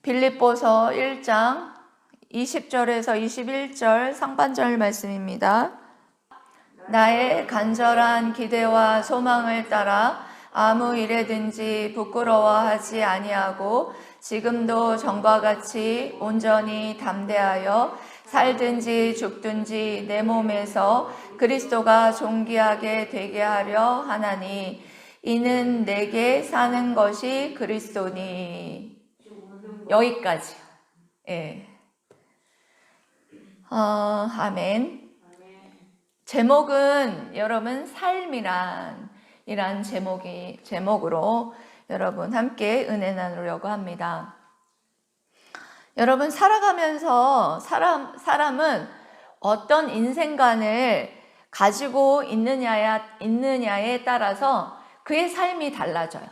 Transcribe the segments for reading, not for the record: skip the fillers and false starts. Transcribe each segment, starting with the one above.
빌립보서 1장 20절에서 21절 상반절 말씀입니다. 나의 간절한 기대와 소망을 따라 아무 일에든지 부끄러워하지 아니하고 지금도 전과 같이 온전히 담대하여 살든지 죽든지 내 몸에서 그리스도가 존귀하게 되게 하려 하나니 이는 내게 사는 것이 그리스도니. 여기까지요. 예. 아멘. 제목은 여러분 삶이란 이란 제목으로 여러분 함께 은혜 나누려고 합니다. 여러분 살아가면서 사람은 어떤 인생관을 가지고 있느냐에 따라서 그의 삶이 달라져요.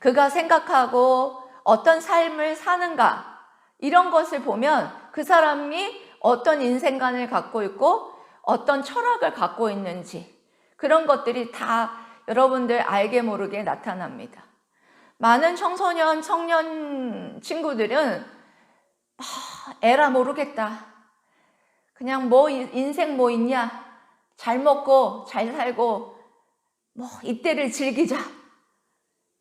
그가 생각하고 어떤 삶을 사는가 이런 것을 보면 그 사람이 어떤 인생관을 갖고 있고 어떤 철학을 갖고 있는지 그런 것들이 다 여러분들 알게 모르게 나타납니다. 많은 청소년, 청년 친구들은 에라 모르겠다. 그냥 인생 뭐 있냐? 잘 먹고 잘 살고 이때를 즐기자.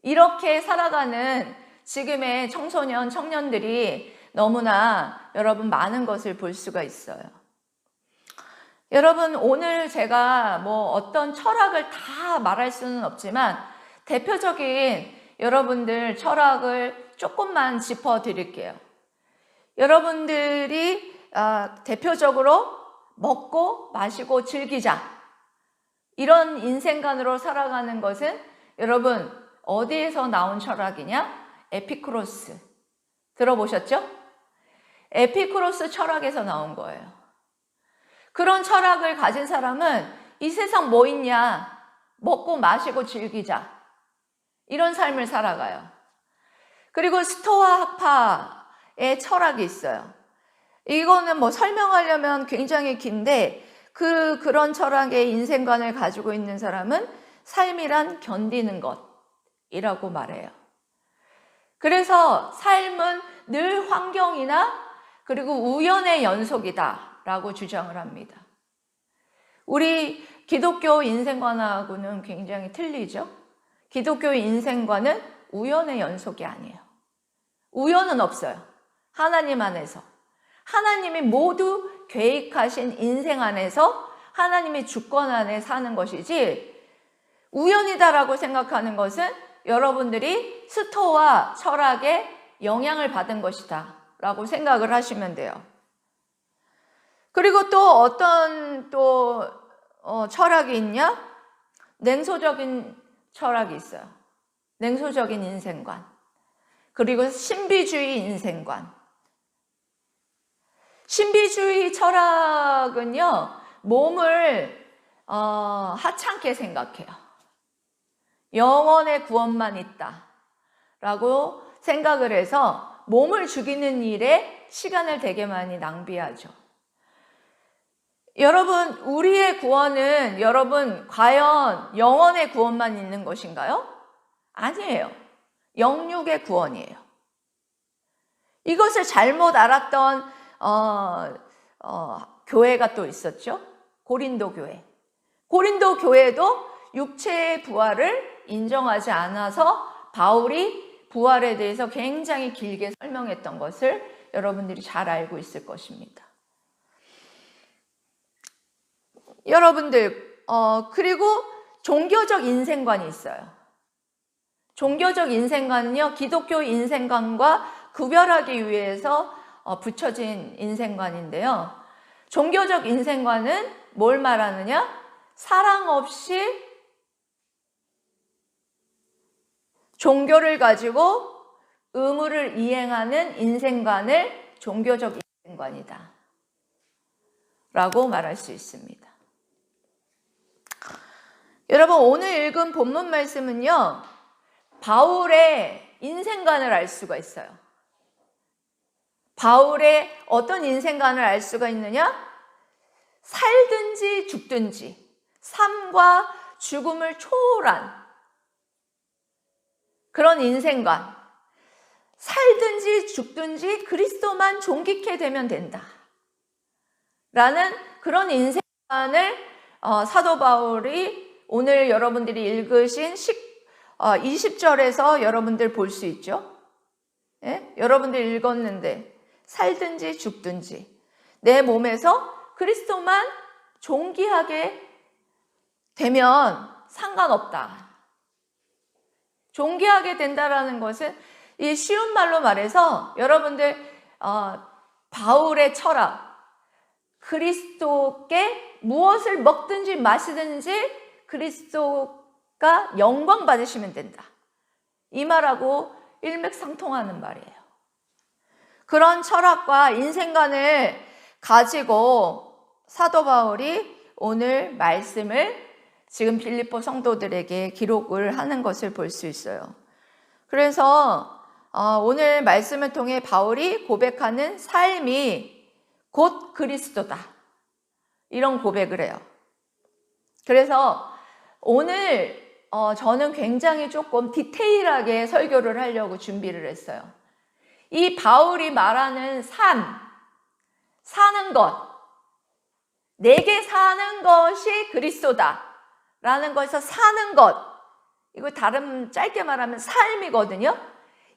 이렇게 살아가는 지금의 청소년, 청년들이 너무나 여러분 많은 것을 볼 수가 있어요. 여러분 오늘 제가 어떤 철학을 다 말할 수는 없지만 대표적인 여러분들 철학을 조금만 짚어드릴게요. 여러분들이 대표적으로 먹고 마시고 즐기자 이런 인생관으로 살아가는 것은 여러분 어디에서 나온 철학이냐? 에피쿠로스 들어보셨죠? 에피쿠로스 철학에서 나온 거예요. 그런 철학을 가진 사람은 이 세상 뭐 있냐? 먹고 마시고 즐기자 이런 삶을 살아가요. 그리고 스토아 학파의 철학이 있어요. 이거는 설명하려면 굉장히 긴데 그런 철학의 인생관을 가지고 있는 사람은 삶이란 견디는 것이라고 말해요. 그래서 삶은 늘 환경이나 그리고 우연의 연속이다 라고 주장을 합니다. 우리 기독교 인생관하고는 굉장히 틀리죠. 기독교 인생관은 우연의 연속이 아니에요. 우연은 없어요. 하나님 안에서. 하나님이 모두 계획하신 인생 안에서 하나님의 주권 안에 사는 것이지 우연이다라고 생각하는 것은 여러분들이 스토아 철학에 영향을 받은 것이다 라고 생각을 하시면 돼요. 그리고 또 어떤 철학이 있냐? 냉소적인 철학이 있어요. 냉소적인 인생관. 그리고 신비주의 인생관. 신비주의 철학은요, 몸을 하찮게 생각해요. 영원의 구원만 있다 라고 생각을 해서 몸을 죽이는 일에 시간을 되게 많이 낭비하죠. 여러분 우리의 구원은 여러분 과연 영원의 구원만 있는 것인가요? 아니에요. 영육의 구원이에요. 이것을 잘못 알았던 교회가 또 있었죠. 고린도 교회. 고린도 교회도 육체의 부활을 인정하지 않아서 바울이 부활에 대해서 굉장히 길게 설명했던 것을 여러분들이 잘 알고 있을 것입니다. 여러분들 그리고 종교적 인생관이 있어요. 종교적 인생관은요, 기독교 인생관과 구별하기 위해서 붙여진 인생관인데요. 종교적 인생관은 뭘 말하느냐? 사랑 없이 종교를 가지고 의무를 이행하는 인생관을 종교적 인생관이다 라고 말할 수 있습니다. 여러분 오늘 읽은 본문 말씀은요, 바울의 인생관을 알 수가 있어요. 바울의 어떤 인생관을 알 수가 있느냐? 살든지 죽든지 삶과 죽음을 초월한 그런 인생관, 살든지 살든지 죽든지 그리스도만 존귀케 되면 된다 라는 그런 인생관을 사도 바울이 오늘 여러분들이 읽으신 20절에서 여러분들 볼 수 있죠. 예? 여러분들 읽었는데 살든지 죽든지 내 몸에서 그리스도만 존귀하게 되면 상관없다. 존귀하게 된다라는 것은 이 쉬운 말로 말해서 여러분들 바울의 철학, 그리스도께 무엇을 먹든지 마시든지 그리스도가 영광 받으시면 된다. 이 말하고 일맥상통하는 말이에요. 그런 철학과 인생관을 가지고 사도 바울이 오늘 말씀을 지금 빌립보 성도들에게 기록을 하는 것을 볼 수 있어요. 그래서 오늘 말씀을 통해 바울이 고백하는 삶이 곧 그리스도다. 이런 고백을 해요. 그래서 오늘 저는 굉장히 조금 디테일하게 설교를 하려고 준비를 했어요. 이 바울이 말하는 사는 것, 내게 사는 것이 그리스도다 라는 것에서 사는 것, 이거 다른 짧게 말하면 삶이거든요.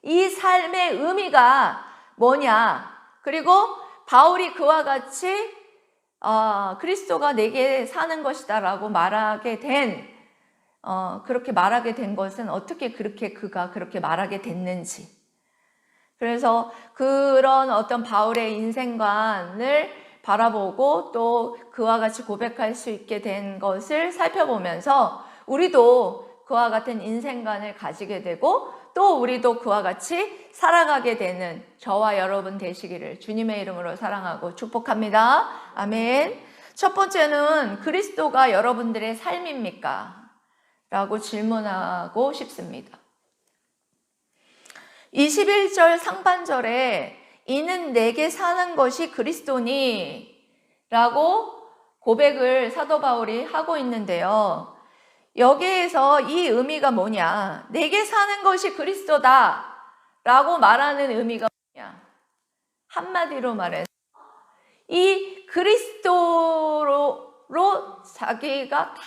이 삶의 의미가 뭐냐, 그리고 바울이 그와 같이 그리스도가 내게 사는 것이다 라고 말하게 된 그렇게 말하게 된 것은 어떻게 그가 그렇게 말하게 됐는지, 그래서 그런 어떤 바울의 인생관을 바라보고 또 그와 같이 고백할 수 있게 된 것을 살펴보면서 우리도 그와 같은 인생관을 가지게 되고 또 우리도 그와 같이 살아가게 되는 저와 여러분 되시기를 주님의 이름으로 사랑하고 축복합니다. 아멘. 첫 번째는 그리스도가 여러분들의 삶입니까? 라고 질문하고 싶습니다. 21절 상반절에 이는 내게 사는 것이 그리스도니 라고 고백을 사도 바울이 하고 있는데요. 여기에서 이 의미가 뭐냐, 내게 사는 것이 그리스도다 라고 말하는 의미가 뭐냐, 한마디로 말해서 이 그리스도로 자기가 다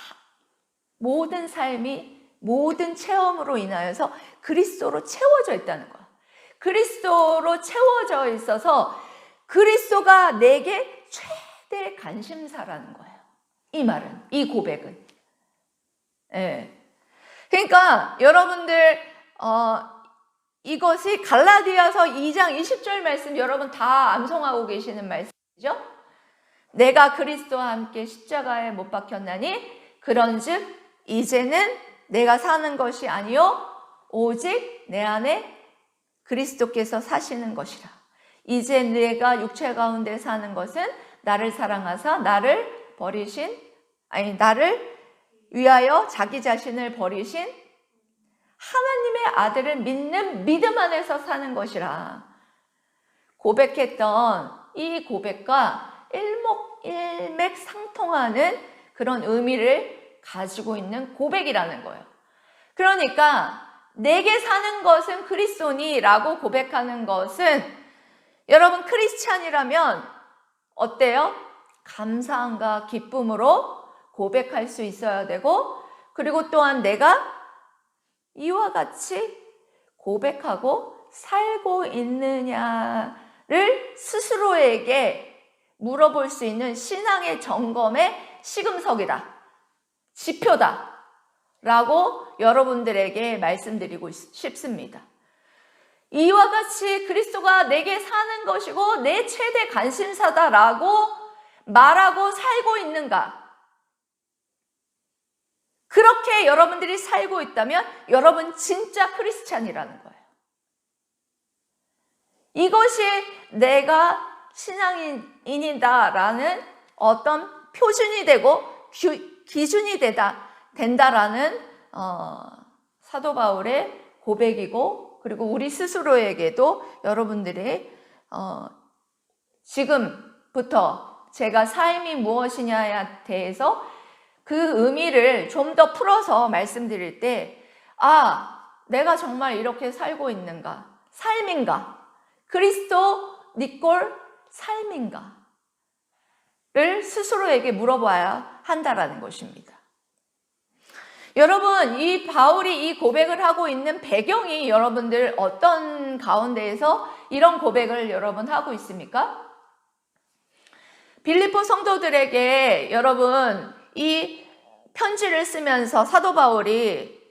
모든 삶이 모든 체험으로 인하여서 그리스도로 채워져 있다는 거야. 그리스도로 채워져 있어서 그리스도가 내게 최대 관심사라는 거예요. 이 말은, 이 고백은. 예. 그러니까 여러분들 이것이 갈라디아서 2장 20절 말씀 여러분 다 암송하고 계시는 말씀이죠. 내가 그리스도와 함께 십자가에 못 박혔나니 그런즉 이제는 내가 사는 것이 아니요 오직 내 안에 그리스도께서 사시는 것이라. 이제 내가 육체 가운데 사는 것은 나를 사랑하사 나를 위하여 자기 자신을 버리신 하나님의 아들을 믿는 믿음 안에서 사는 것이라. 고백했던 이 고백과 일맥상통하는 그런 의미를 가지고 있는 고백이라는 거예요. 그러니까 내게 사는 것은 그리스도니 라고 고백하는 것은 여러분 크리스찬이라면 어때요? 감사함과 기쁨으로 고백할 수 있어야 되고, 그리고 또한 내가 이와 같이 고백하고 살고 있느냐를 스스로에게 물어볼 수 있는 신앙의 점검의 시금석이다, 지표다 라고 여러분들에게 말씀드리고 싶습니다. 이와 같이 그리스도가 내게 사는 것이고 내 최대 관심사다라고 말하고 살고 있는가? 그렇게 여러분들이 살고 있다면 여러분 진짜 크리스찬이라는 거예요. 이것이 내가 신앙인이다라는 어떤 표준이 되고 기준이 된다라는 사도 바울의 고백이고, 그리고 우리 스스로에게도 여러분들이 지금부터 제가 삶이 무엇이냐에 대해서 그 의미를 좀 더 풀어서 말씀드릴 때, 내가 정말 이렇게 살고 있는가? 삶인가? 그리스도 네 꼴 삶인가? 를 스스로에게 물어봐야 한다라는 것입니다. 여러분, 이 바울이 이 고백을 하고 있는 배경이 여러분들 어떤 가운데에서 이런 고백을 여러분 하고 있습니까? 빌립보 성도들에게 여러분 이 편지를 쓰면서 사도 바울이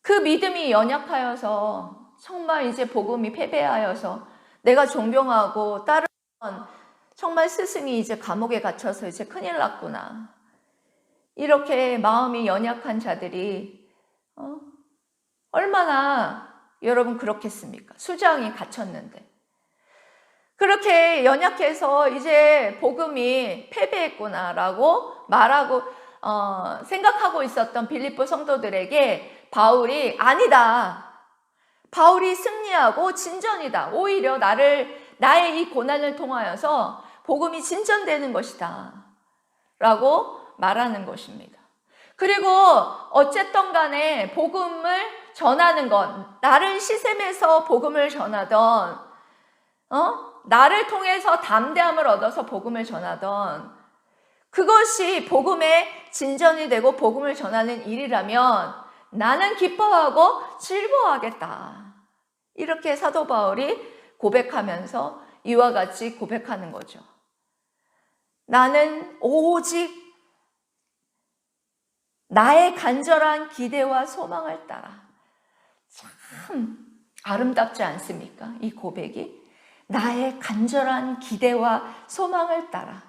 그 믿음이 연약하여서 정말 이제 복음이 패배하여서 내가 존경하고 따르던 정말 스승이 이제 감옥에 갇혀서 이제 큰일 났구나. 이렇게 마음이 연약한 자들이 얼마나 여러분 그렇겠습니까? 수장이 갇혔는데. 그렇게 연약해서 이제 복음이 패배했구나라고 말하고 생각하고 있었던 빌립보 성도들에게 바울이 아니다. 바울이 승리하고 진전이다. 오히려 나의 이 고난을 통하여서 복음이 진전되는 것이다. 라고 말하는 것입니다. 그리고 어쨌든 간에 복음을 전하는 것, 나를 시샘에서 복음을 전하던 나를 통해서 담대함을 얻어서 복음을 전하던 그것이 복음의 진전이 되고 복음을 전하는 일이라면 나는 기뻐하고 즐거워하겠다. 이렇게 사도 바울이 고백하면서 이와 같이 고백하는 거죠. 나는 오직 나의 간절한 기대와 소망을 따라. 참 아름답지 않습니까? 이 고백이. 나의 간절한 기대와 소망을 따라.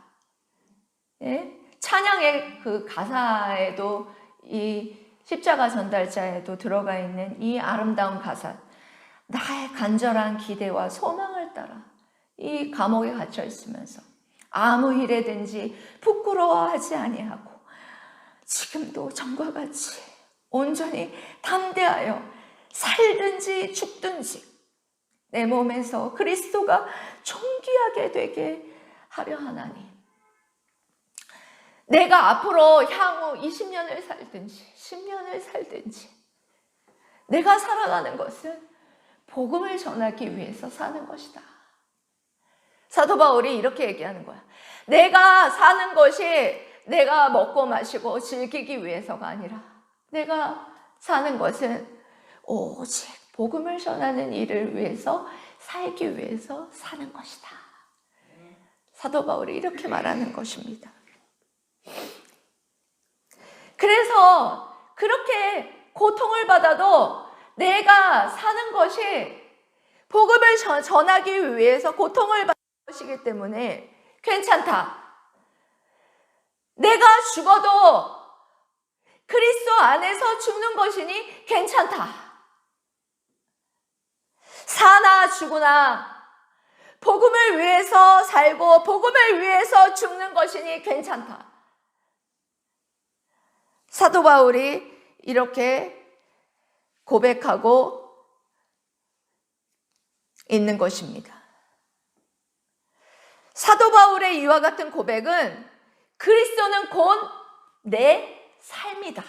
예? 찬양의 그 가사에도 이 십자가 전달자에도 들어가 있는 이 아름다운 가사. 나의 간절한 기대와 소망을 따라. 이 감옥에 갇혀 있으면서 아무 일에든지 부끄러워하지 아니하고 지금도 전과 같이 온전히 담대하여 살든지 죽든지 내 몸에서 그리스도가 존귀하게 되게 하려 하나니 내가 앞으로 향후 20년을 살든지 10년을 살든지 내가 살아가는 것은 복음을 전하기 위해서 사는 것이다. 사도 바울이 이렇게 얘기하는 거야. 내가 사는 것이 내가 먹고 마시고 즐기기 위해서가 아니라 내가 사는 것은 오직 복음을 전하는 일을 위해서 살기 위해서 사는 것이다. 사도 바울이 이렇게 말하는 것입니다. 그래서 그렇게 고통을 받아도 내가 사는 것이 복음을 전하기 위해서 고통을 받는 것이기 때문에 괜찮다. 내가 죽어도 그리스도 안에서 죽는 것이니 괜찮다. 사나 죽으나 복음을 위해서 살고 복음을 위해서 죽는 것이니 괜찮다. 사도 바울이 이렇게 고백하고 있는 것입니다. 사도 바울의 이와 같은 고백은 그리스도는 곧 내 삶이다.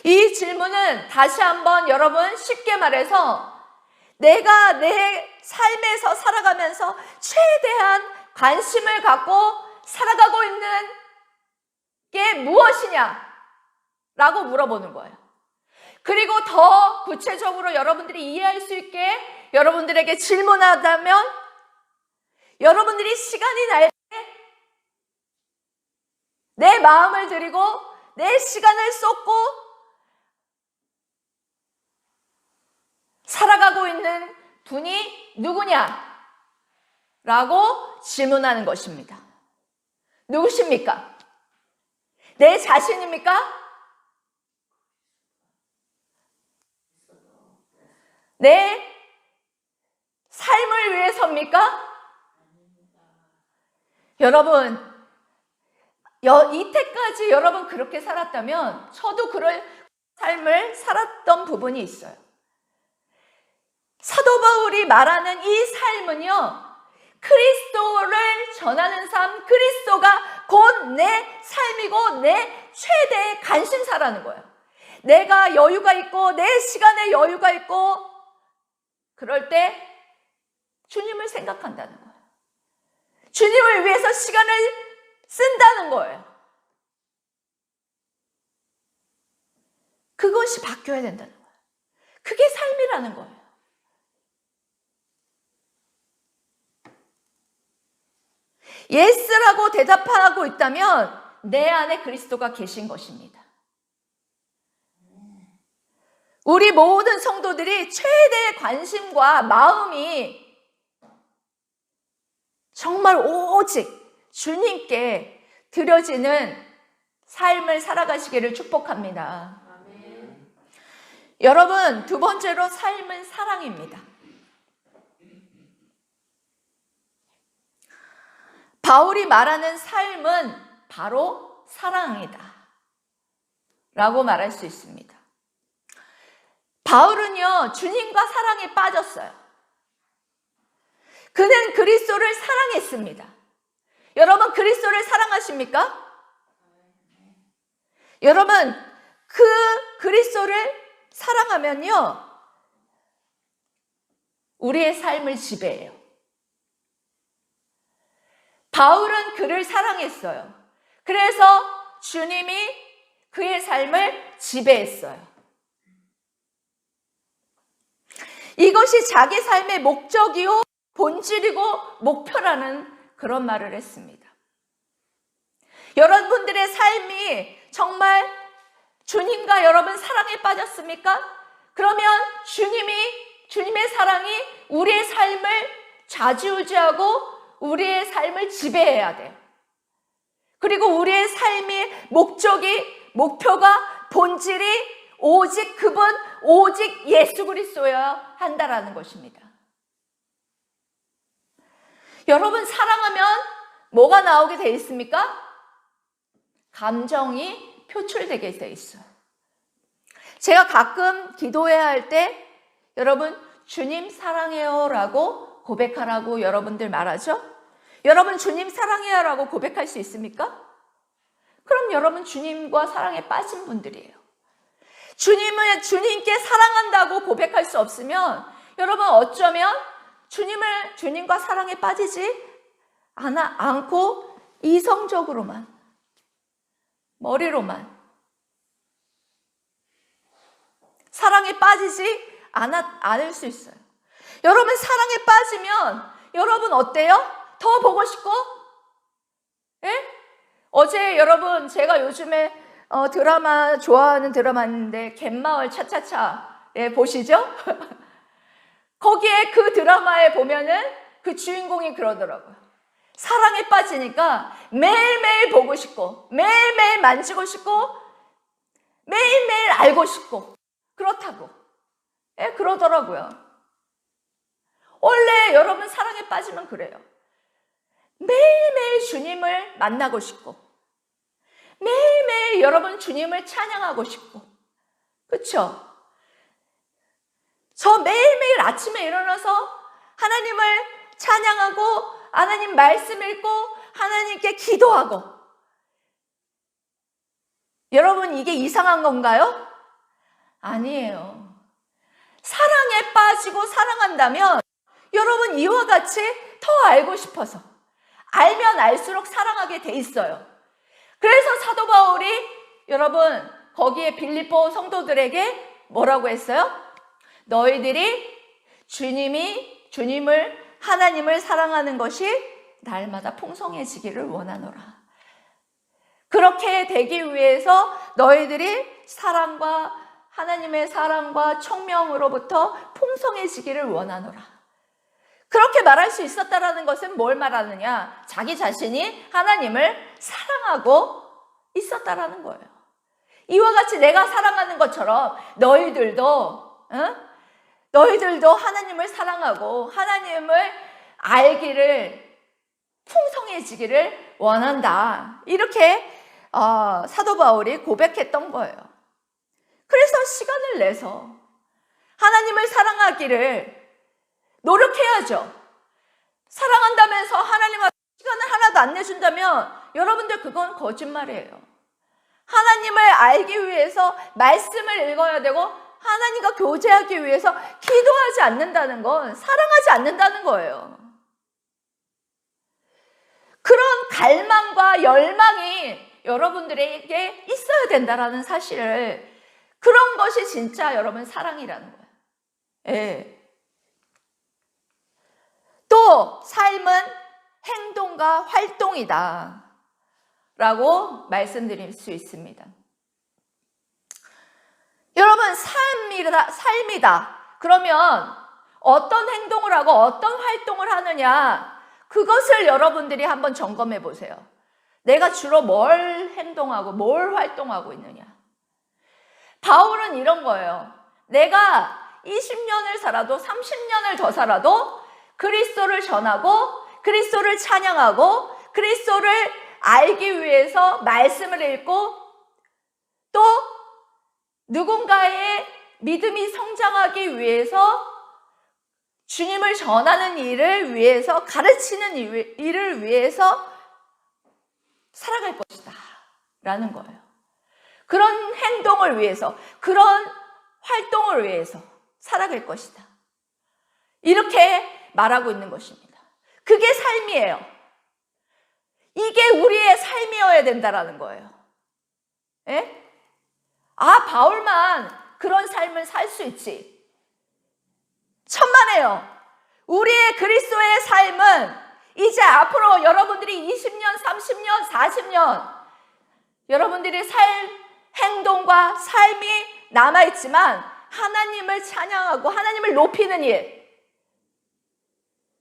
이 질문은 다시 한번 여러분 쉽게 말해서 내가 내 삶에서 살아가면서 최대한 관심을 갖고 살아가고 있는 게 무엇이냐? 라고 물어보는 거예요. 그리고 더 구체적으로 여러분들이 이해할 수 있게 여러분들에게 질문하다면 여러분들이 시간이 날 때 내 마음을 드리고 내 시간을 쏟고 살아가고 있는 분이 누구냐? 라고 질문하는 것입니다. 누구십니까? 내 자신입니까? 내 삶을 위해서입니까? 여러분, 이때까지 여러분 그렇게 살았다면 저도 그런 삶을 살았던 부분이 있어요. 사도 바울이 말하는 이 삶은요, 그리스도를 전하는 삶, 그리스도가 곧 내 삶이고 내 최대의 관심사라는 거예요. 내가 여유가 있고 내 시간에 여유가 있고 그럴 때 주님을 생각한다는 거예요. 주님을 위해서 시간을 쓴다는 거예요. 그것이 바뀌어야 된다는 거예요. 그게 삶이라는 거예요. 예스라고 대답하고 있다면 내 안에 그리스도가 계신 것입니다. 우리 모든 성도들이 최대의 관심과 마음이 정말 오직 주님께 드려지는 삶을 살아가시기를 축복합니다. 아멘. 여러분, 두 번째로 삶은 사랑입니다. 바울이 말하는 삶은 바로 사랑이다 라고 말할 수 있습니다. 바울은요, 주님과 사랑에 빠졌어요. 그는 그리스도를 사랑했습니다. 여러분, 그리스도를 사랑하십니까? 여러분, 그 그리스도를 사랑하면요, 우리의 삶을 지배해요. 바울은 그를 사랑했어요. 그래서 주님이 그의 삶을 지배했어요. 이것이 자기 삶의 목적이요, 본질이고 목표라는 그런 말을 했습니다. 여러분들의 삶이 정말 주님과 여러분 사랑에 빠졌습니까? 그러면 주님의 사랑이 우리의 삶을 좌지우지하고 우리의 삶을 지배해야 돼요. 그리고 우리의 삶의 목표가 본질이 오직 그분, 오직 예수 그리스도여야 한다라는 것입니다. 여러분, 사랑하면 뭐가 나오게 돼 있습니까? 감정이 표출되게 돼 있어요. 제가 가끔 기도해야 할 때 여러분, 주님 사랑해요 라고 고백하라고 여러분들 말하죠? 여러분, 주님 사랑해요 라고 고백할 수 있습니까? 그럼 여러분, 주님과 사랑에 빠진 분들이에요. 주님께 사랑한다고 고백할 수 없으면 여러분, 어쩌면 주님과 사랑에 빠지지 않고 이성적으로만, 머리로만 사랑에 빠지지 않을 수 있어요. 여러분, 사랑에 빠지면 여러분 어때요? 더 보고 싶고? 예? 어제 여러분, 제가 요즘에 드라마 좋아하는 드라마인데 갯마을 차차차, 예, 보시죠? 거기에 그 드라마에 보면은 그 주인공이 그러더라고요. 사랑에 빠지니까 매일매일 보고 싶고 매일매일 만지고 싶고 매일매일 알고 싶고 그렇다고, 예, 그러더라고요. 원래 여러분 사랑에 빠지면 그래요. 매일매일 주님을 만나고 싶고 매일매일 여러분 주님을 찬양하고 싶고, 그렇죠? 저 매일매일 아침에 일어나서 하나님을 찬양하고 하나님 말씀 읽고 하나님께 기도하고. 여러분, 이게 이상한 건가요? 아니에요. 사랑에 빠지고 사랑한다면 여러분, 이와 같이 더 알고 싶어서 알면 알수록 사랑하게 돼 있어요. 그래서 사도 바울이 여러분 거기에 빌립보 성도들에게 뭐라고 했어요? 너희들이 하나님을 사랑하는 것이 날마다 풍성해지기를 원하노라. 그렇게 되기 위해서 너희들이 하나님의 사랑과 총명으로부터 풍성해지기를 원하노라. 그렇게 말할 수 있었다라는 것은 뭘 말하느냐? 자기 자신이 하나님을 사랑하고 있었다라는 거예요. 이와 같이 내가 사랑하는 것처럼 너희들도 하나님을 사랑하고 하나님을 알기를, 풍성해지기를 원한다. 이렇게 사도 바울이 고백했던 거예요. 그래서 시간을 내서 하나님을 사랑하기를 노력해야죠. 사랑한다면서 하나님과 시간을 하나도 안 내준다면 여러분들 그건 거짓말이에요. 하나님을 알기 위해서 말씀을 읽어야 되고 하나님과 교제하기 위해서 기도하지 않는다는 건 사랑하지 않는다는 거예요. 그런 갈망과 열망이 여러분들에게 있어야 된다라는 사실을, 그런 것이 진짜 여러분 사랑이라는 거예요. 예. 또 삶은 행동과 활동이다 라고 말씀드릴 수 있습니다. 여러분, 삶이다. 그러면 어떤 행동을 하고 어떤 활동을 하느냐, 그것을 여러분들이 한번 점검해 보세요. 내가 주로 뭘 행동하고 뭘 활동하고 있느냐. 바울은 이런 거예요. 내가 20년을 살아도 30년을 더 살아도 그리스도를 전하고 그리스도를 찬양하고 그리스도를 알기 위해서 말씀을 읽고 또 누군가의 믿음이 성장하기 위해서 주님을 전하는 일을 위해서, 가르치는 일을 위해서 살아갈 것이다 라는 거예요. 그런 행동을 위해서, 그런 활동을 위해서 살아갈 것이다, 이렇게 말하고 있는 것입니다. 그게 삶이에요. 이게 우리의 삶이어야 된다라는 거예요. 예? 아, 바울만 그런 삶을 살 수 있지. 천만에요. 우리의 그리스도의 삶은 이제 앞으로 여러분들이 20년, 30년, 40년 여러분들이 살 행동과 삶이 남아있지만 하나님을 찬양하고 하나님을 높이는 일,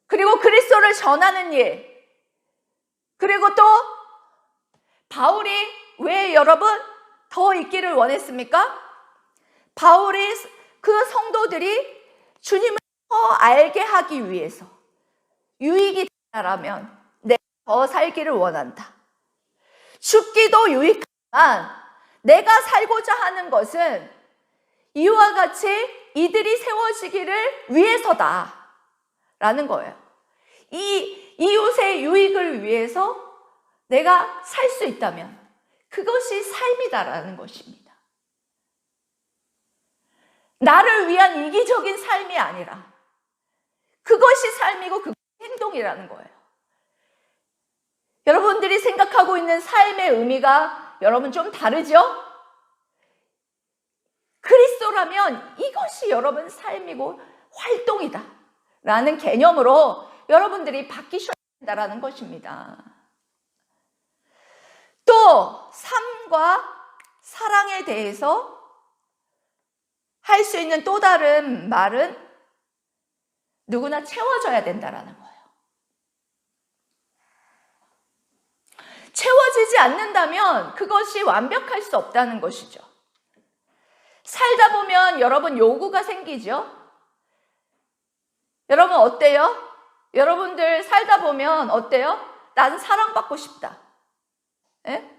그리고 그리스도를 전하는 일, 그리고 또 바울이 왜 여러분 더 있기를 원했습니까? 바울이 그 성도들이 주님을 더 알게 하기 위해서, 유익이 된다라면 내가 더 살기를 원한다. 죽기도 유익하지만 내가 살고자 하는 것은 이와 같이 이들이 세워지기를 위해서다 라는 거예요. 이 이웃의 유익을 위해서 내가 살 수 있다면 그것이 삶이다라는 것입니다. 나를 위한 이기적인 삶이 아니라 그것이 삶이고 그것이 행동이라는 거예요. 여러분들이 생각하고 있는 삶의 의미가 여러분 좀 다르죠? 그리스도라면 이것이 여러분 삶이고 활동이다 라는 개념으로 여러분들이 바뀌셔야 된다는 것입니다. 또 삶과 사랑에 대해서 할 수 있는 또 다른 말은 누구나 채워져야 된다는 거예요. 채워지지 않는다면 그것이 완벽할 수 없다는 것이죠. 살다 보면 여러분 요구가 생기죠? 여러분 어때요? 여러분들 살다 보면 어때요? 난 사랑받고 싶다. 예?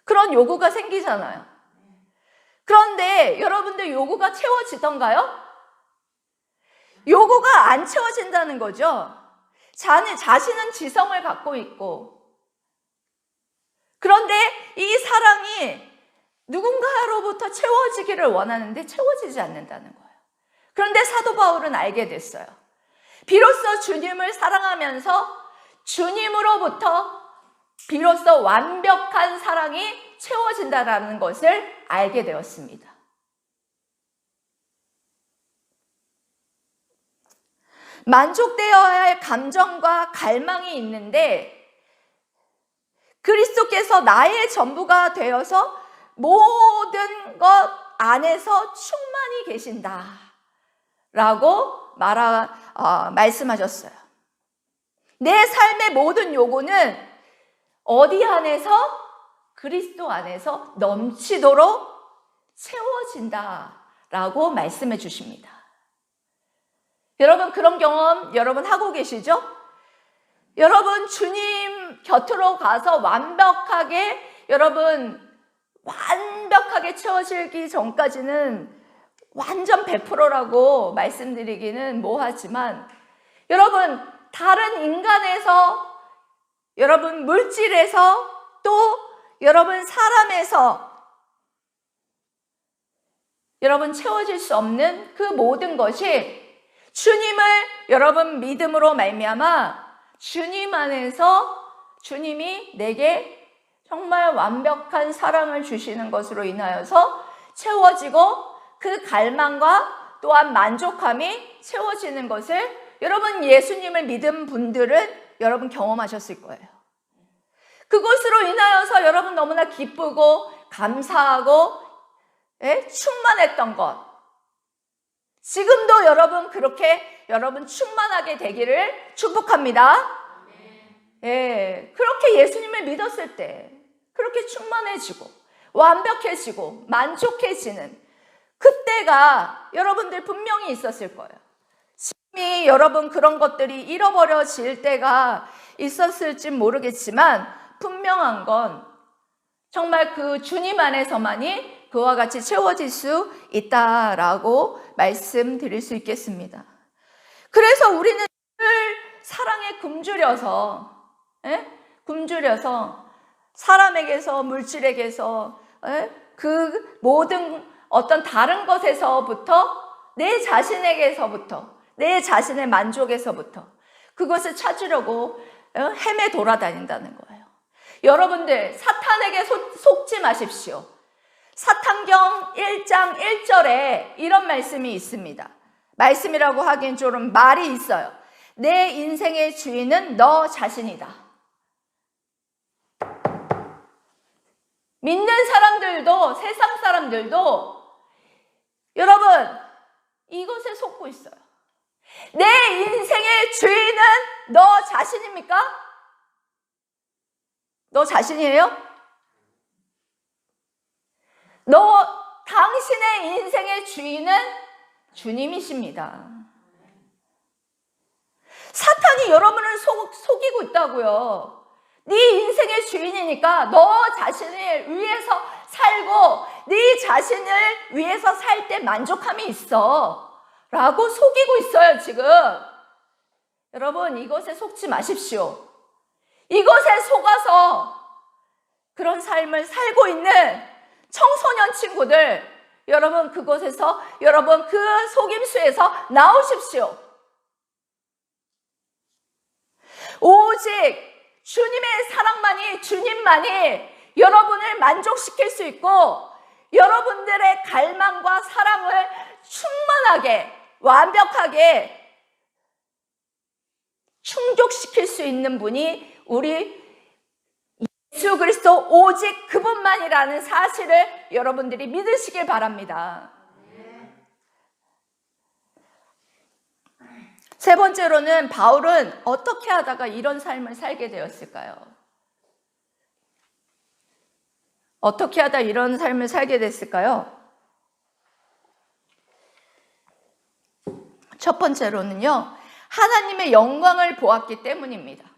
그런 요구가 생기잖아요. 그런데 여러분들 요구가 채워지던가요? 요구가 안 채워진다는 거죠. 자신은 지성을 갖고 있고, 그런데 이 사랑이 누군가로부터 채워지기를 원하는데 채워지지 않는다는 거예요. 그런데 사도 바울은 알게 됐어요. 비로소 주님을 사랑하면서 주님으로부터 비로소 완벽한 사랑이 채워진다는 것을 알게 되었습니다. 만족되어야 할 감정과 갈망이 있는데 그리스도께서 나의 전부가 되어서 모든 것 안에서 충만히 계신다 라고 말씀하셨어요. 내 삶의 모든 요구는 어디 안에서? 그리스도 안에서 넘치도록 채워진다 라고 말씀해 주십니다. 여러분 그런 경험 여러분 하고 계시죠? 여러분 주님 곁으로 가서 완벽하게 채워지기 전까지는 완전 100%라고 말씀드리기는 뭐하지만 여러분 다른 인간에서, 여러분 물질에서, 또 여러분 사람에서 여러분 채워질 수 없는 그 모든 것이 주님을 여러분 믿음으로 말미암아 주님 안에서 주님이 내게 정말 완벽한 사랑을 주시는 것으로 인하여서 채워지고 그 갈망과 또한 만족함이 채워지는 것을 여러분 예수님을 믿은 분들은 여러분 경험하셨을 거예요. 그것으로 인하여서 여러분 너무나 기쁘고 감사하고 충만했던 것. 지금도 여러분 그렇게 여러분 충만하게 되기를 축복합니다. 그렇게 예수님을 믿었을 때 그렇게 충만해지고 완벽해지고 만족해지는 그때가 여러분들 분명히 있었을 거예요. 지금이 여러분 그런 것들이 잃어버려질 때가 있었을지 모르겠지만 분명한 건 정말 그 주님 안에서만이 그와 같이 채워질 수 있다라고 말씀드릴 수 있겠습니다. 그래서 우리는 늘 사랑에 굶주려서 사람에게서 물질에게서 그 모든 어떤 다른 것에서부터 내 자신에게서부터 내 자신의 만족에서부터 그것을 찾으려고 헤매 돌아다닌다는 거예요. 여러분들 사탄에게 속지 마십시오. 사탄경 1장 1절에 이런 말씀이 있습니다. 말씀이라고 하기엔 좀 말이 있어요. 내 인생의 주인은 너 자신이다. 믿는 사람들도 세상 사람들도 여러분 이것에 속고 있어요. 내 인생의 주인은 너 자신입니까? 너 자신이에요? 당신의 인생의 주인은 주님이십니다. 사탄이 여러분을 속이고 있다고요. 네 인생의 주인이니까 너 자신을 위해서 살고 네 자신을 위해서 살 때 만족함이 있어 라고 속이고 있어요. 지금 여러분 이것에 속지 마십시오. 이것에 속아서 그런 삶을 살고 있는 청소년 친구들 여러분 그곳에서 여러분 그 속임수에서 나오십시오. 오직 주님의 사랑만이 주님만이 여러분을 만족시킬 수 있고 여러분들의 갈망과 사랑을 충만하게 완벽하게 충족시킬 수 있는 분이 우리 예수 그리스도 오직 그분만이라는 사실을 여러분들이 믿으시길 바랍니다. 세 번째로는 바울은 어떻게 하다가 이런 삶을 살게 되었을까요? 어떻게 하다 이런 삶을 살게 됐을까요? 첫 번째로는요, 하나님의 영광을 보았기 때문입니다.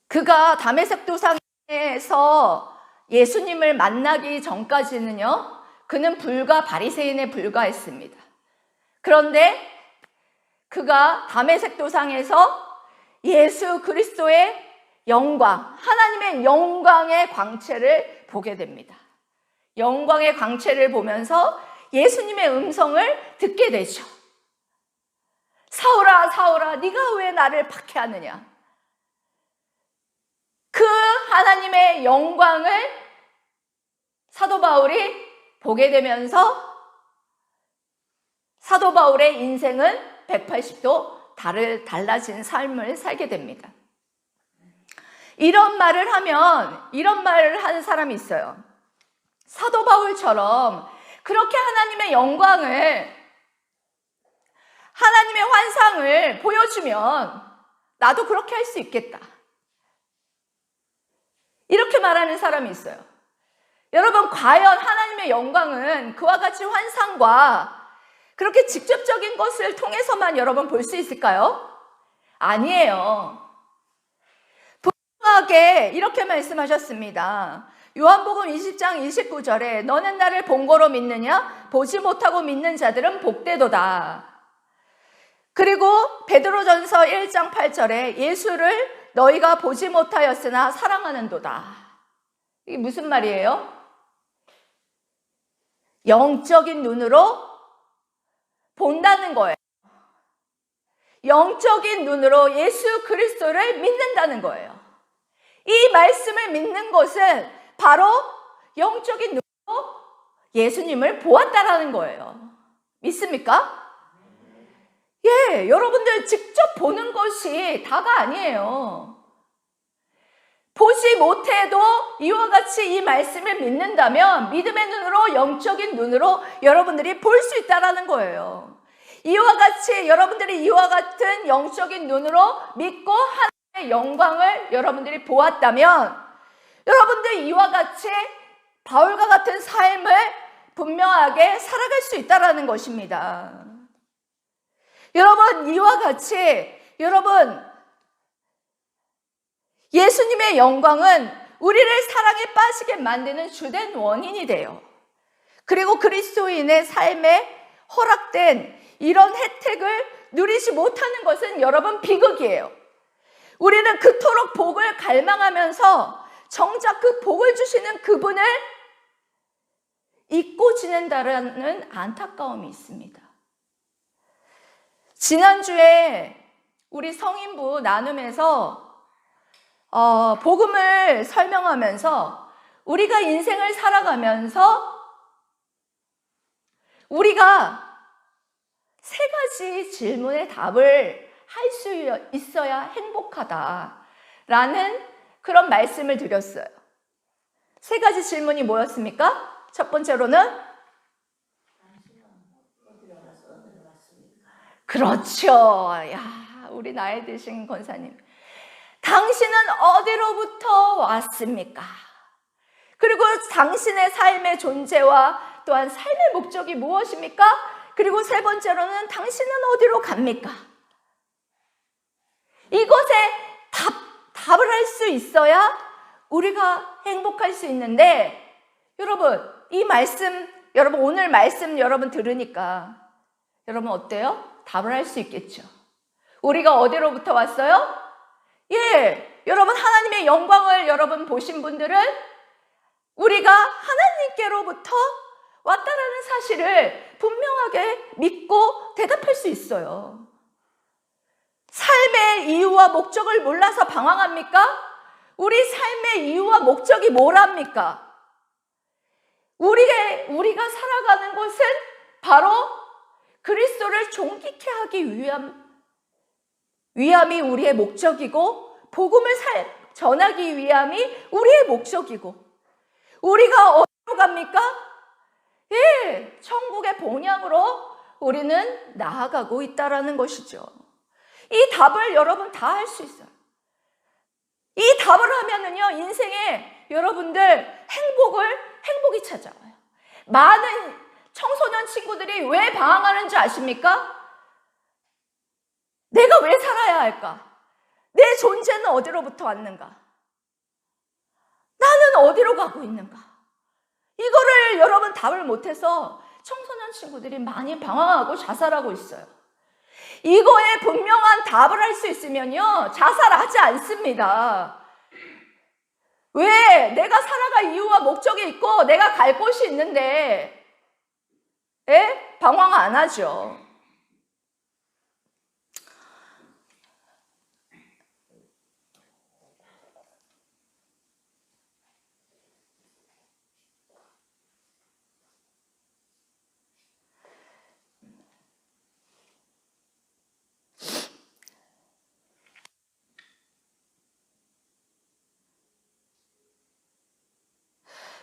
그가 다메섹 도상에서 예수님을 만나기 전까지는요, 그는 불과 바리새인에 불과했습니다. 그런데 그가 다메섹 도상에서 예수 그리스도의 영광, 하나님의 영광의 광채를 보게 됩니다. 영광의 광채를 보면서 예수님의 음성을 듣게 되죠. 사울아, 사울아, 네가 왜 나를 박해하느냐? 그 하나님의 영광을 사도 바울이 보게 되면서 사도 바울의 인생은 180도 달라진 삶을 살게 됩니다. 이런 말을 하는 사람이 있어요. 사도 바울처럼 그렇게 하나님의 영광을, 하나님의 환상을 보여주면 나도 그렇게 할 수 있겠다. 이렇게 말하는 사람이 있어요. 여러분, 과연 하나님의 영광은 그와 같이 환상과 그렇게 직접적인 것을 통해서만 여러분 볼 수 있을까요? 아니에요. 분명하게 이렇게 말씀하셨습니다. 요한복음 20장 29절에 너는 나를 본거로 믿느냐? 보지 못하고 믿는 자들은 복되도다. 그리고 베드로전서 1장 8절에 예수를 너희가 보지 못하였으나 사랑하는도다. 이게 무슨 말이에요? 영적인 눈으로 본다는 거예요. 영적인 눈으로 예수 그리스도를 믿는다는 거예요. 이 말씀을 믿는 것은 바로 영적인 눈으로 예수님을 보았다라는 거예요. 믿습니까? 예, 여러분들 직접 보는 것이 다가 아니에요. 보지 못해도 이와 같이 이 말씀을 믿는다면 믿음의 눈으로, 영적인 눈으로 여러분들이 볼 수 있다라는 거예요. 이와 같이 여러분들이 이와 같은 영적인 눈으로 믿고 하나님의 영광을 여러분들이 보았다면 여러분들 이와 같이 바울과 같은 삶을 분명하게 살아갈 수 있다라는 것입니다. 여러분, 이와 같이 여러분 예수님의 영광은 우리를 사랑에 빠지게 만드는 주된 원인이 돼요. 그리고 그리스도인의 삶에 허락된 이런 혜택을 누리지 못하는 것은 여러분 비극이에요. 우리는 그토록 복을 갈망하면서 정작 그 복을 주시는 그분을 잊고 지낸다라는 안타까움이 있습니다. 지난주에 우리 성인부 나눔에서 복음을 설명하면서 우리가 인생을 살아가면서 우리가 세 가지 질문의 답을 할 수 있어야 행복하다라는 그런 말씀을 드렸어요. 세 가지 질문이 뭐였습니까? 첫 번째로는 그렇죠. 야, 우리 나이 드신 권사님. 당신은 어디로부터 왔습니까? 그리고 당신의 삶의 존재와 또한 삶의 목적이 무엇입니까? 그리고 세 번째로는 당신은 어디로 갑니까? 이것에 답을 할 수 있어야 우리가 행복할 수 있는데 여러분 이 말씀 여러분 오늘 말씀 여러분 들으니까 여러분 어때요? 답을 할 수 있겠죠. 우리가 어디로부터 왔어요? 예, 여러분 하나님의 영광을 여러분 보신 분들은 우리가 하나님께로부터 왔다라는 사실을 분명하게 믿고 대답할 수 있어요. 삶의 이유와 목적을 몰라서 방황합니까? 우리 삶의 이유와 목적이 뭐랍니까? 우리가 살아가는 것은 바로 그리스도를 존귀케 하기 위함이 우리의 목적이고 복음을 전하기 위함이 우리의 목적이고 우리가 어디로 갑니까? 예, 천국의 본향으로 우리는 나아가고 있다라는 것이죠. 이 답을 여러분 다 할 수 있어요. 이 답을 하면은요, 인생에 여러분들 행복이 찾아와요. 많은 청소년 친구들이 왜 방황하는 줄 아십니까? 내가 왜 살아야 할까? 내 존재는 어디로부터 왔는가? 나는 어디로 가고 있는가? 이거를 여러분 답을 못해서 청소년 친구들이 많이 방황하고 자살하고 있어요. 이거에 분명한 답을 할 수 있으면요, 자살하지 않습니다. 왜? 내가 살아갈 이유와 목적이 있고 내가 갈 곳이 있는데 방황 안 하죠.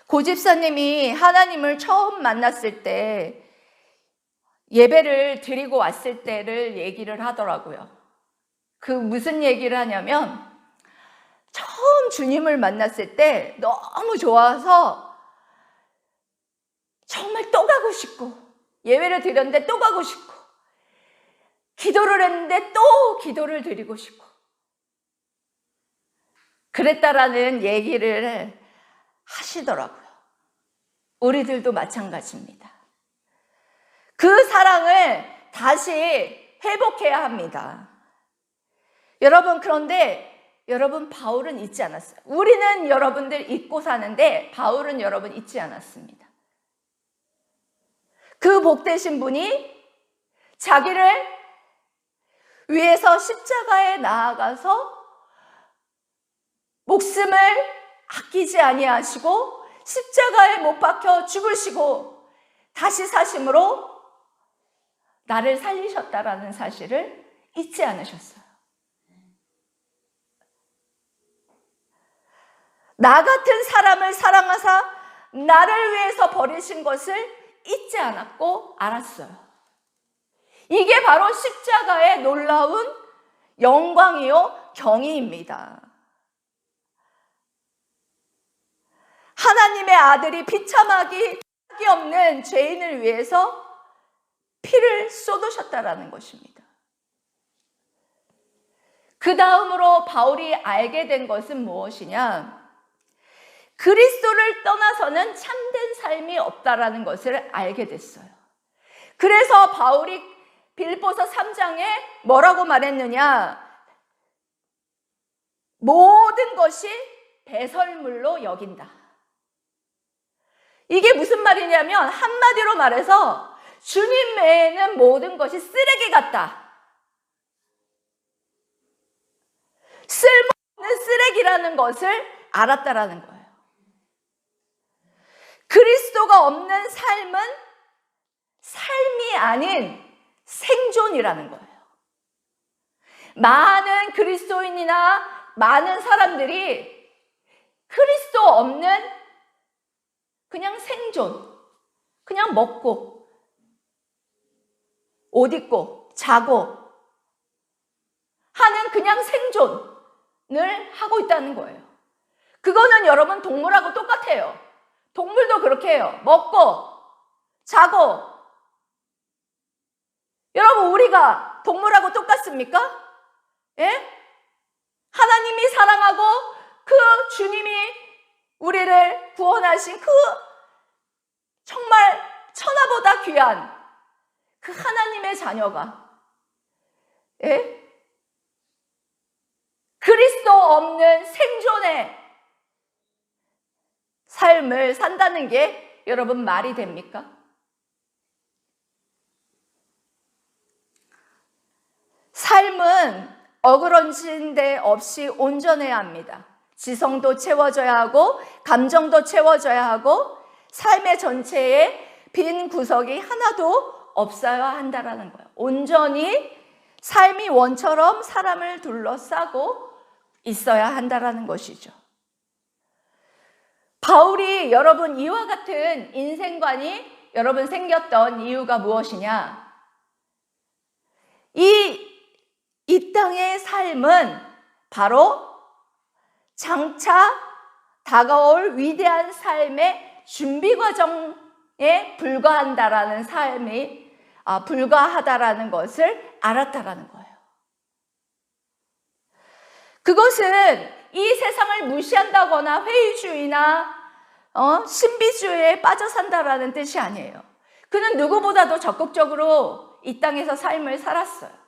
고집사님이 하나님을 처음 만났을 때 예배를 드리고 왔을 때를 얘기를 하더라고요. 그 무슨 얘기를 하냐면 처음 주님을 만났을 때 너무 좋아서 정말 또 가고 싶고 예배를 드렸는데 또 가고 싶고 기도를 했는데 또 기도를 드리고 싶고 그랬다라는 얘기를 하시더라고요. 우리들도 마찬가지입니다. 그 사랑을 다시 회복해야 합니다. 여러분, 그런데 여러분 바울은 잊지 않았어요. 우리는 여러분들 잊고 사는데 바울은 여러분 잊지 않았습니다. 그 복되신 분이 자기를 위해서 십자가에 나아가서 목숨을 아끼지 아니하시고 십자가에 못 박혀 죽으시고 다시 사심으로 나를 살리셨다라는 사실을 잊지 않으셨어요. 나 같은 사람을 사랑하사 나를 위해서 버리신 것을 잊지 않았고 알았어요. 이게 바로 십자가의 놀라운 영광이요 경이입니다. 하나님의 아들이 비참하기 없는 죄인을 위해서 피를 쏟으셨다라는 것입니다. 그 다음으로 바울이 알게 된 것은 무엇이냐? 그리스도를 떠나서는 참된 삶이 없다라는 것을 알게 됐어요. 그래서 바울이 빌립보서 3장에 뭐라고 말했느냐? 모든 것이 배설물로 여긴다. 이게 무슨 말이냐면 한마디로 말해서 주님 외에는 모든 것이 쓰레기 같다. 쓸모없는 쓰레기라는 것을 알았다라는 거예요. 그리스도가 없는 삶은 삶이 아닌 생존이라는 거예요. 많은 그리스도인이나 많은 사람들이 그리스도 없는 그냥 생존, 그냥 먹고 옷 입고 자고 하는 그냥 생존을 하고 있다는 거예요. 그거는 여러분 동물하고 똑같아요. 동물도 그렇게 해요. 먹고 자고. 여러분 우리가 동물하고 똑같습니까? 예? 하나님이 사랑하고 그 주님이 우리를 구원하신 그 정말 천하보다 귀한 그 하나님의 자녀가 예? 그리스도 없는 생존의 삶을 산다는 게 여러분 말이 됩니까? 삶은 어그러진 데 없이 온전해야 합니다. 지성도 채워져야 하고 감정도 채워져야 하고 삶의 전체에 빈 구석이 하나도 없어야 한다라는 거예요. 온전히 삶이 원처럼 사람을 둘러싸고 있어야 한다라는 것이죠. 바울이 여러분 이와 같은 인생관이 여러분 생겼던 이유가 무엇이냐? 이 땅의 삶은 바로 장차 다가올 위대한 삶의 준비 과정에 불과한다라는 삶이 불과하다라는 것을 알았다라는 거예요. 그것은 이 세상을 무시한다거나 회의주의나 신비주의에 빠져 산다라는 뜻이 아니에요. 그는 누구보다도 적극적으로 이 땅에서 삶을 살았어요.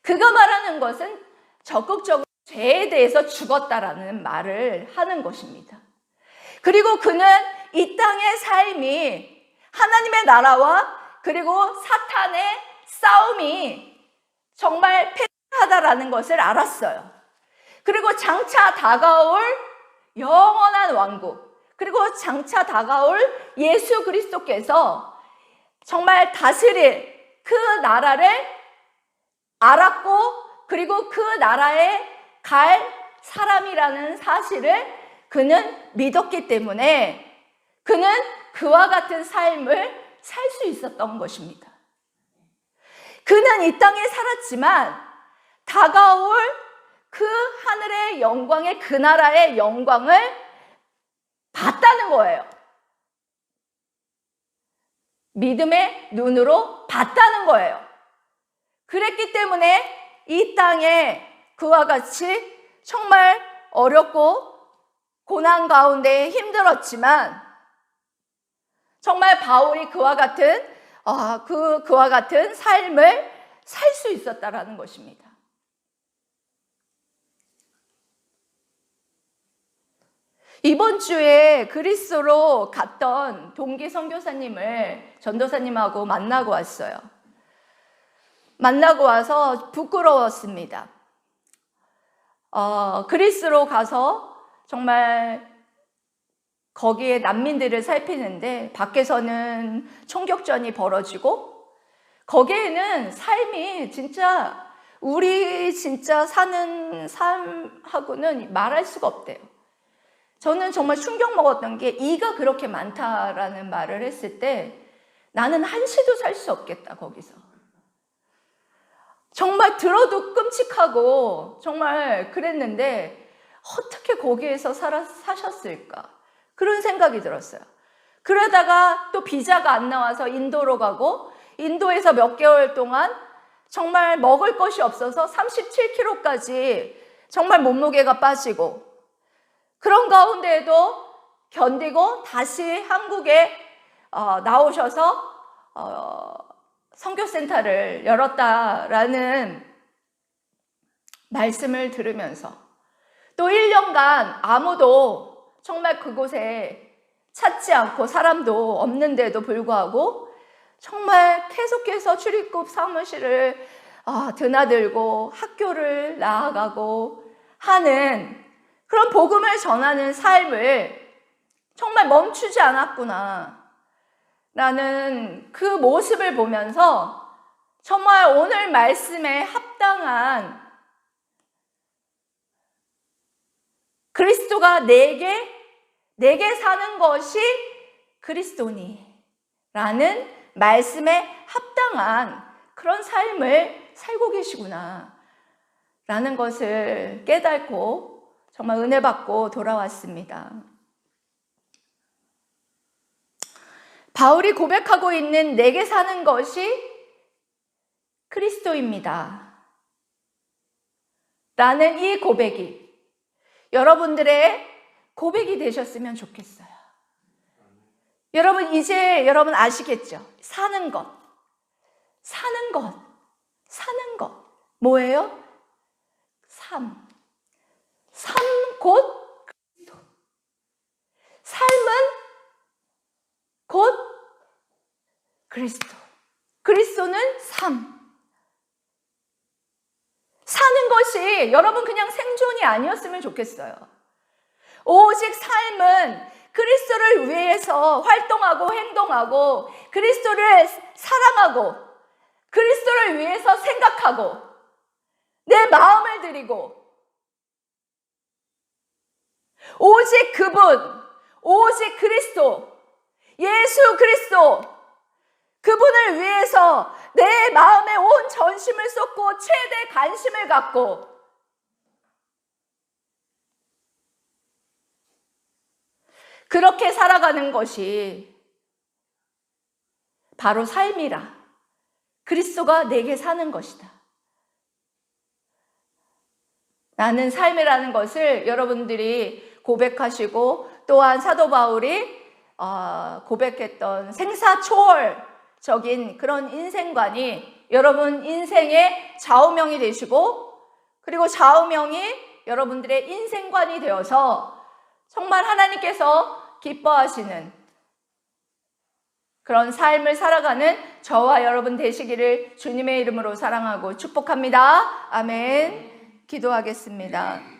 그가 말하는 것은 적극적으로 죄에 대해서 죽었다라는 말을 하는 것입니다. 그리고 그는 이 땅의 삶이 하나님의 나라와 그리고 사탄의 싸움이 정말 패하다라는 것을 알았어요. 그리고 장차 다가올 영원한 왕국, 그리고 장차 다가올 예수 그리스도께서 정말 다스릴 그 나라를 알았고, 그리고 그 나라에 갈 사람이라는 사실을 그는 믿었기 때문에 그는 그와 같은 삶을 살 수 있었던 것입니다. 그는 이 땅에 살았지만 다가올 그 하늘의 영광의 그 나라의 영광을 봤다는 거예요. 믿음의 눈으로 봤다는 거예요. 그랬기 때문에 이 땅에 그와 같이 정말 어렵고 고난 가운데 힘들었지만 정말 바울이 그와 같은 삶을 살 수 있었다라는 것입니다. 이번 주에 그리스로 갔던 동기 선교사님을 전도사님하고 만나고 왔어요. 만나고 와서 부끄러웠습니다. 그리스로 가서 정말 거기에 난민들을 살피는데 밖에서는 총격전이 벌어지고 거기에는 삶이 진짜 우리 진짜 사는 삶하고는 말할 수가 없대요. 저는 정말 충격 먹었던 게 이가 그렇게 많다라는 말을 했을 때 나는 한시도 살 수 없겠다 거기서. 정말 들어도 끔찍하고 정말 그랬는데 어떻게 거기에서 사셨을까? 그런 생각이 들었어요. 그러다가 또 비자가 안 나와서 인도로 가고 인도에서 몇 개월 동안 정말 먹을 것이 없어서 37kg까지 정말 몸무게가 빠지고 그런 가운데에도 견디고 다시 한국에 나오셔서 선교센터를 열었다라는 말씀을 들으면서 또 1년간 아무도 정말 그곳에 찾지 않고 사람도 없는데도 불구하고 정말 계속해서 출입국 사무실을 드나들고 학교를 나아가고 하는 그런 복음을 전하는 삶을 정말 멈추지 않았구나 라는 그 모습을 보면서 정말 오늘 말씀에 합당한 그리스도가 내게 사는 것이 그리스도니 라는 말씀에 합당한 그런 삶을 살고 계시구나 라는 것을 깨닫고 정말 은혜 받고 돌아왔습니다. 바울이 고백하고 있는 내게 사는 것이 그리스도입니다 라는 이 고백이 여러분들의 고백이 되셨으면 좋겠어요. 여러분 아시겠죠? 사는 것 뭐예요? 삶 곧 그리스도. 삶은 곧 그리스도. 그리스도는 삶. 사는 것이 여러분 그냥 생존이 아니었으면 좋겠어요. 오직 삶은 그리스도를 위해서 활동하고 행동하고 그리스도를 사랑하고 그리스도를 위해서 생각하고 내 마음을 드리고 오직 그분, 오직 그리스도, 예수 그리스도 그분을 위해서 내 마음에 온 전심을 쏟고 최대 관심을 갖고 그렇게 살아가는 것이 바로 삶이라. 그리스도가 내게 사는 것이다. 나는 삶이라는 것을 여러분들이 고백하시고 또한 사도 바울이 고백했던 생사초월적인 그런 인생관이 여러분 인생의 좌우명이 되시고 그리고 좌우명이 여러분들의 인생관이 되어서 정말 하나님께서 기뻐하시는 그런 삶을 살아가는 저와 여러분 되시기를 주님의 이름으로 사랑하고 축복합니다. 아멘. 기도하겠습니다.